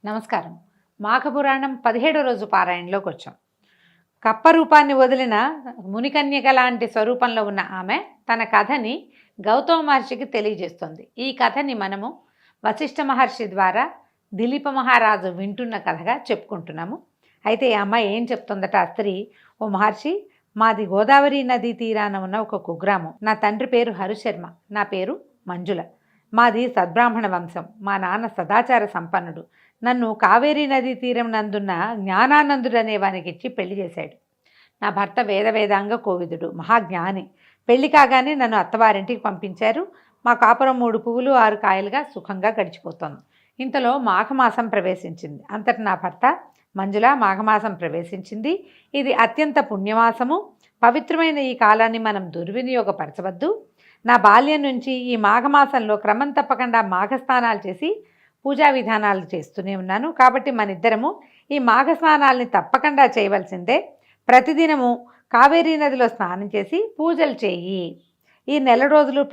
నమస్కారం. మాఘపురాణం 17వ రోజు పారాయణలోకి వచ్చాం. కప్ప రూపాన్ని వదిలిన మునికన్యక లాంటి స్వరూపంలో ఉన్న ఆమె తన కథని గౌతమ మహర్షికి తెలియజేస్తుంది. ఈ కథని మనము వశిష్ఠ మహర్షి ద్వారా దిలీప మహారాజు వింటున్న కథగా చెప్పుకుంటున్నాము. అయితే ఈ అమ్మాయి ఏం చెప్తుందట ఆ స్త్రీ, ఓ మహర్షి, మాది గోదావరి నదీ తీరాన ఉన్న ఒక కుగ్రామం. నా తండ్రి పేరు హరిశర్మ, నా పేరు మంజుల. మాది సద్బ్రాహ్మణ వంశం. మా నాన్న సదాచార సంపన్నుడు. నన్ను కావేరీ నదీ తీరం నందున్న జ్ఞానానందుడు అనే వానికి ఇచ్చి పెళ్లి చేశాడు. నా భర్త వేదాంగ కోవిదుడు, మహాజ్ఞాని. పెళ్లి కాగానే నన్ను అత్తవారింటికి పంపించారు. మా కాపురం 3 పువ్వులు 6 కాయలుగా సుఖంగా గడిచిపోతుంది. ఇంతలో మాఘమాసం ప్రవేశించింది. అంతటి నా భర్త మంజుల మాఘమాసం ప్రవేశించింది. ఇది అత్యంత పుణ్యమాసము. పవిత్రమైన ఈ కాలాన్ని మనం దుర్వినియోగపరచవద్దు. నా బాల్యం నుంచి ఈ మాఘమాసంలో క్రమం తప్పకుండా మాఘస్నానాలు చేసి పూజా విధానాలు చేస్తూనే ఉన్నాను. కాబట్టి మనిద్దరము ఈ మాఘస్నానాల్ని తప్పకుండా చేయవలసిందే. ప్రతిదినము కావేరీ నదిలో స్నానం చేసి పూజలు చేయి. ఈ నెల రోజులు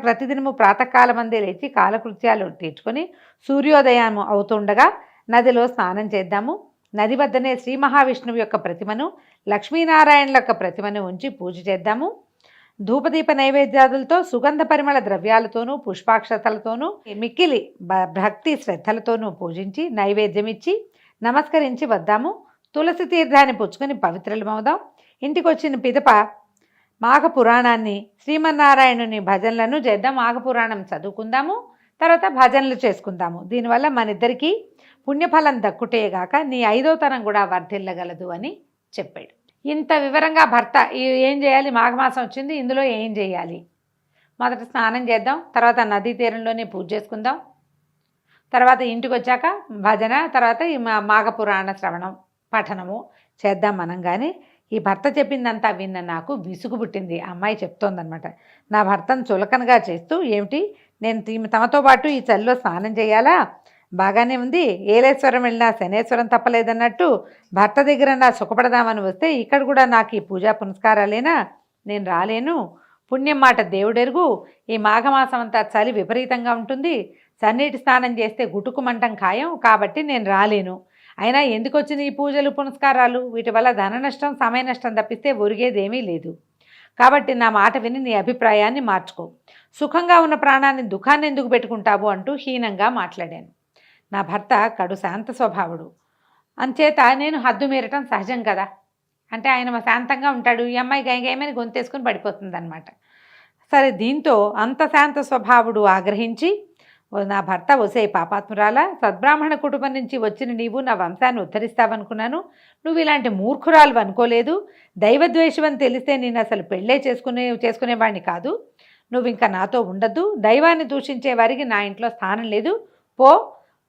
ప్రతిదినము ప్రాతకాలమందే లేచి కాలకృత్యాలు తీర్చుకొని సూర్యోదయం అవుతుండగా నదిలో స్నానం చేద్దాము. నది వద్దనే శ్రీ మహావిష్ణువు యొక్క ప్రతిమను, లక్ష్మీనారాయణుల యొక్క ప్రతిమను ఉంచి పూజ చేద్దాము. ధూపదీప నైవేద్యాదులతో, సుగంధ పరిమళ ద్రవ్యాలతోనూ, పుష్పాక్షతలతోనూ, మిక్కిలి భక్తి శ్రద్ధలతోనూ పూజించి నైవేద్యం ఇచ్చి నమస్కరించి వద్దాము. తులసి తీర్థాన్ని పుచ్చుకొని పవిత్రులమవుదాం. ఇంటికి వచ్చిన పిదప మాఘ పురాణాన్ని, శ్రీమన్నారాయణుని భజనలను చేద్దాం. మాఘ పురాణం చదువుకుందాము, తర్వాత భజనలు చేసుకుందాము. దీనివల్ల మనిద్దరికీ పుణ్యఫలం దక్కుటేగాక నీ 5వ తరం కూడా వర్ధిల్లగలదు అని చెప్పాడు. ఇంత వివరంగా భర్త ఏం చేయాలి, మాఘమాసం వచ్చింది, ఇందులో ఏం చేయాలి, మొదట స్నానం చేద్దాం, తర్వాత నదీ తీరంలోనే పూజ చేసుకుందాం, తర్వాత ఇంటికి వచ్చాక భజన, తర్వాత ఈ మాఘపురాణ శ్రవణం పఠనము చేద్దాం మనం. కానీ ఈ భర్త చెప్పిందంతా విన్న నాకు విసుగు పుట్టింది. అమ్మాయి చెప్తోందనమాట, నా భర్తను చులకనగా చేస్తూ, ఏమిటి నేను తమతో పాటు ఈ చలిలో స్నానం చేయాలా, బాగానే ఉంది, ఏలేశ్వరం వెళ్ళినా శనేశ్వరం తప్పలేదన్నట్టు భర్త దగ్గర నా సుఖపడదామని వస్తే ఇక్కడ కూడా నాకు ఈ పూజా పునస్కారాలేనా, నేను రాలేను. పుణ్యం మాట దేవుడెరుగు. ఈ మాఘమాసం అంతా చలి విపరీతంగా ఉంటుంది. చన్నీటి స్నానం చేస్తే గుటుకుమంటం ఖాయం, కాబట్టి నేను రాలేను. అయినా ఎందుకు వచ్చిన ఈ పూజలు పునస్కారాలు, వీటి వల్ల ధన నష్టం, సమయ నష్టం తప్పిస్తే ఒరిగేదేమీ లేదు. కాబట్టి నా మాట విని నీ అభిప్రాయాన్ని మార్చుకో. సుఖంగా ఉన్న ప్రాణాన్ని దుఃఖాన్ని ఎందుకు పెట్టుకుంటావు అంటూ హీనంగా మాట్లాడాను. నా భర్త కడు శాంత స్వభావుడు, అంచేత నేను హద్దు మీరటం సహజం కదా. అంటే ఆయన శాంతంగా ఉంటాడు, ఈ అమ్మాయి గైమని గొంతేసుకుని పడిపోతుంది అనమాట. సరే, దీంతో అంత శాంత స్వభావుడు ఆగ్రహించి, నా భర్త ఒసే పాపాత్మురాల, సద్బ్రాహ్మణ కుటుంబం నుంచి వచ్చిన నీవు నా వంశాన్ని ఉద్ధరిస్తావనుకున్నాను. నువ్వు ఇలాంటి మూర్ఖురాలు అనుకోలేదు. దైవద్వేషం అని తెలిస్తే నేను అసలు పెళ్ళే చేసుకునేవాడిని కాదు. నువ్వు ఇంకా నాతో ఉండద్దు. దైవాన్ని దూషించే వారికి నా ఇంట్లో స్థానం లేదు. పో.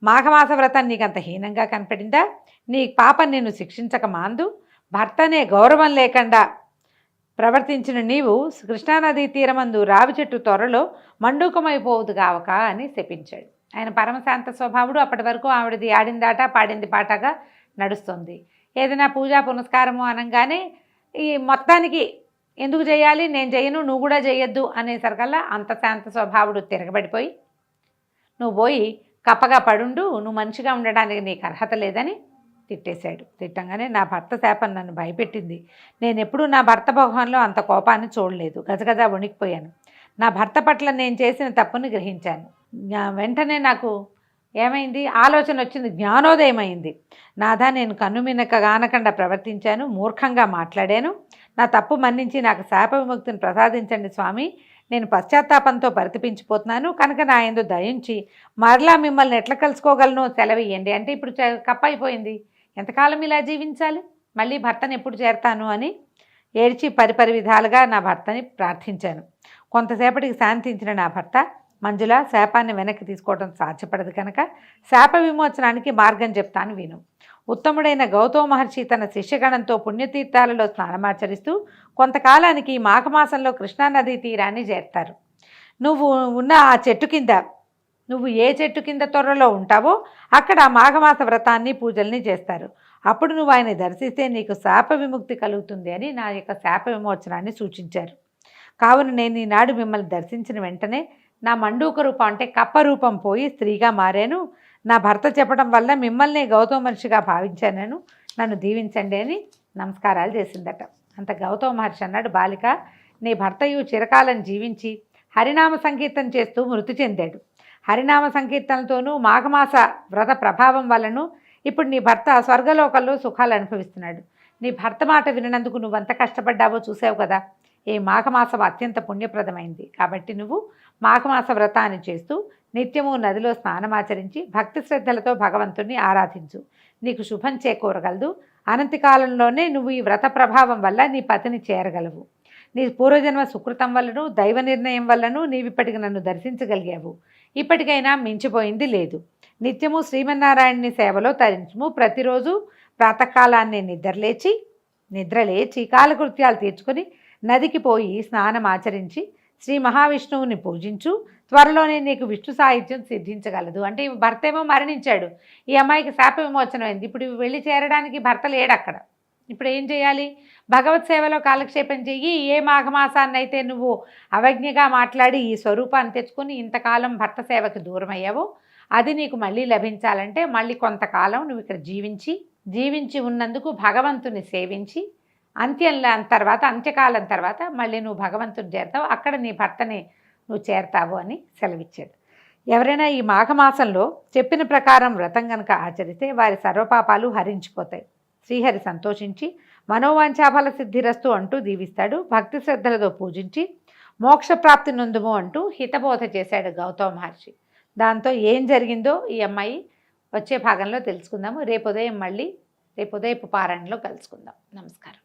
మాఘమాస వ్రతం నీకంత హీనంగా కనపడిందా? నీ పాపం నిన్ను శిక్షించక మాందు. భర్తనే గౌరవం లేకుండా ప్రవర్తించిన నీవు కృష్ణానదీ తీరమందు రావి చెట్టు త్వరలో మండూకమైపోవద్దు కావక అని శపించాడు. ఆయన పరమశాంత స్వభావుడు. అప్పటి వరకు ఆవిడది ఆడిందాట పాడింది పాటగా నడుస్తుంది. ఏదైనా పూజా పునస్కారము అనగానే ఈ మొత్తానికి ఎందుకు చేయాలి, నేను చేయను, నువ్వు కూడా చేయొద్దు అనేసరికల్లా అంత శాంత స్వభావుడు తిరగబడిపోయి, నువ్వు పోయి కప్పగా పడుండు, నువ్వు మనిషిగా ఉండడానికి నీకు అర్హత లేదని తిట్టేశాడు. తిట్టంగానే నా భర్త శాపం నన్ను భయపెట్టింది. నేను ఎప్పుడూ నా భర్త మొహంలో అంత కోపాన్ని చూడలేదు. గజగజ వణికిపోయాను. నా భర్త పట్ల నేను చేసిన తప్పుని గ్రహించాను. వెంటనే నాకు ఏమైంది, ఆలోచన వచ్చింది, జ్ఞానోదయం అయింది. నాదా, నేను కన్నుమినక గానకుండా ప్రవర్తించాను, మూర్ఖంగా మాట్లాడాను. నా తప్పు మన్నించి నాకు శాప విముక్తిని ప్రసాదించండి స్వామి. నేను పశ్చాత్తాపంతో పరితపించిపోతున్నాను కనుక నా యందు దయించి మరలా మిమ్మల్ని ఎట్లా కలుసుకోగలను సెలవియ్యండి. అంటే ఇప్పుడు కప్ప అయిపోయింది, ఎంతకాలం ఇలా జీవించాలి, మళ్ళీ భర్తను ఎప్పుడు చేరతాను అని ఏడ్చి పరిపరి విధాలుగా నా భర్తని ప్రార్థించాను. కొంతసేపటికి శాంతించిన నా భర్త, మంజుల, శాపాన్ని వెనక్కి తీసుకోవడం సాధ్యపడదు కనుక శాప విమోచనానికి మార్గం చెప్తాను విను. ఉత్తముడైన గౌతమ మహర్షి తన శిష్యగణంతో పుణ్యతీర్థాలలో స్నానమాచరిస్తూ కొంతకాలానికి మాఘమాసంలో కృష్ణానదీ తీరాన్ని చేరుతారు. నువ్వు ఉన్న ఆ చెట్టు కింద, నువ్వు ఏ చెట్టు కింద త్వరలో ఉంటావో అక్కడ మాఘమాస వ్రతాన్ని పూజల్ని చేస్తారు. అప్పుడు నువ్వు ఆయన దర్శిస్తే నీకు శాప విముక్తి కలుగుతుంది అని నా యొక్క శాప విమోచనాన్ని సూచించారు. కావున నేను ఈనాడు మిమ్మల్ని దర్శించిన వెంటనే నా మండూక రూపం అంటే కప్ప రూపం పోయి స్త్రీగా మారాను. నా భర్త చెప్పడం వల్ల మిమ్మల్ని గౌతమ మహర్షిగా భావించాను, నన్ను దీవించండి అని నమస్కారాలు చేసిందట. అంత గౌతమ మహర్షి అన్నాడు, బాలిక, నీ భర్తయు చిరకాలం జీవించి హరినామ సంకీర్తన చేస్తూ మృతి చెందాడు. హరినామ సంకీర్తనలతోనూ మాఘమాస వ్రత ప్రభావం వలన ఇప్పుడు నీ భర్త స్వర్గలోకంలో సుఖాలు అనుభవిస్తున్నాడు. నీ భర్త మాట వినందుకు నువ్వంత కష్టపడ్డావో చూసావు కదా. ఈ మాఘమాసం అత్యంత పుణ్యప్రదమైంది కాబట్టి నువ్వు మాఘమాస వ్రతాన్ని చేస్తూ నిత్యము నదిలో స్నానమాచరించి భక్తి శ్రద్ధలతో భగవంతుణ్ణి ఆరాధించు. నీకు శుభం చేకూరగలదు. అనంతి కాలంలోనే నువ్వు ఈ వ్రత ప్రభావం వల్ల నీ పతిని చేరగలవు. నీ పూర్వజన్మ సుకృతం వల్లను దైవ నిర్ణయం వల్లను నీవిప్పటికి నన్ను దర్శించగలిగావు. ఇప్పటికైనా మించిపోయింది లేదు. నిత్యము శ్రీమన్నారాయణుని సేవలో తరించుము. ప్రతిరోజు ప్రాతకాలాన్ని నిద్రలేచి కాలకృత్యాలు తీర్చుకొని నదికి పోయి స్నానం ఆచరించి శ్రీ మహావిష్ణువుని పూజించు. త్వరలోనే నీకు విష్ణు సాహిత్యం సిద్ధించగలదు. అంటే భర్త ఏమో మరణించాడు, ఈ అమ్మాయికి శాప విమోచనం అయింది. ఇప్పుడు వెళ్ళి చేరడానికి భర్త లేడు అక్కడ. ఇప్పుడు ఏం చేయాలి? భగవత్ సేవలో కాలక్షేపం చెయ్యి. ఏ మాఘమాసాన్ని అయితే నువ్వు అవజ్ఞగా మాట్లాడి ఈ స్వరూపాన్ని తెచ్చుకొని ఇంతకాలం భర్త సేవకి దూరం అయ్యావో అది నీకు మళ్ళీ లభించాలంటే మళ్ళీ కొంతకాలం నువ్వు ఇక్కడ జీవించి ఉన్నందుకు భగవంతుని సేవించి అంత్యకాలం తర్వాత మళ్ళీ నువ్వు భగవంతుని చేరతావు. అక్కడ నీ భర్తని నువ్వు చేరతావు అని సెలవిచ్చాడు. ఎవరైనా ఈ మాఘమాసంలో చెప్పిన ప్రకారం వ్రతం కనుక ఆచరిస్తే వారి సర్వపాపాలు హరించిపోతాయి. శ్రీహరి సంతోషించి మనోవాంఛాఫల సిద్ధిరస్తు అంటూ దీవిస్తాడు. భక్తి శ్రద్ధలతో పూజించి మోక్షప్రాప్తి నొందుము అంటూ హితబోధ చేశాడు గౌతమ మహర్షి. దాంతో ఏం జరిగిందో ఈ అమ్మాయి వచ్చే భాగంలో తెలుసుకుందాము. రేపు ఉదయం పారాయణలో కలుసుకుందాం. నమస్కారం.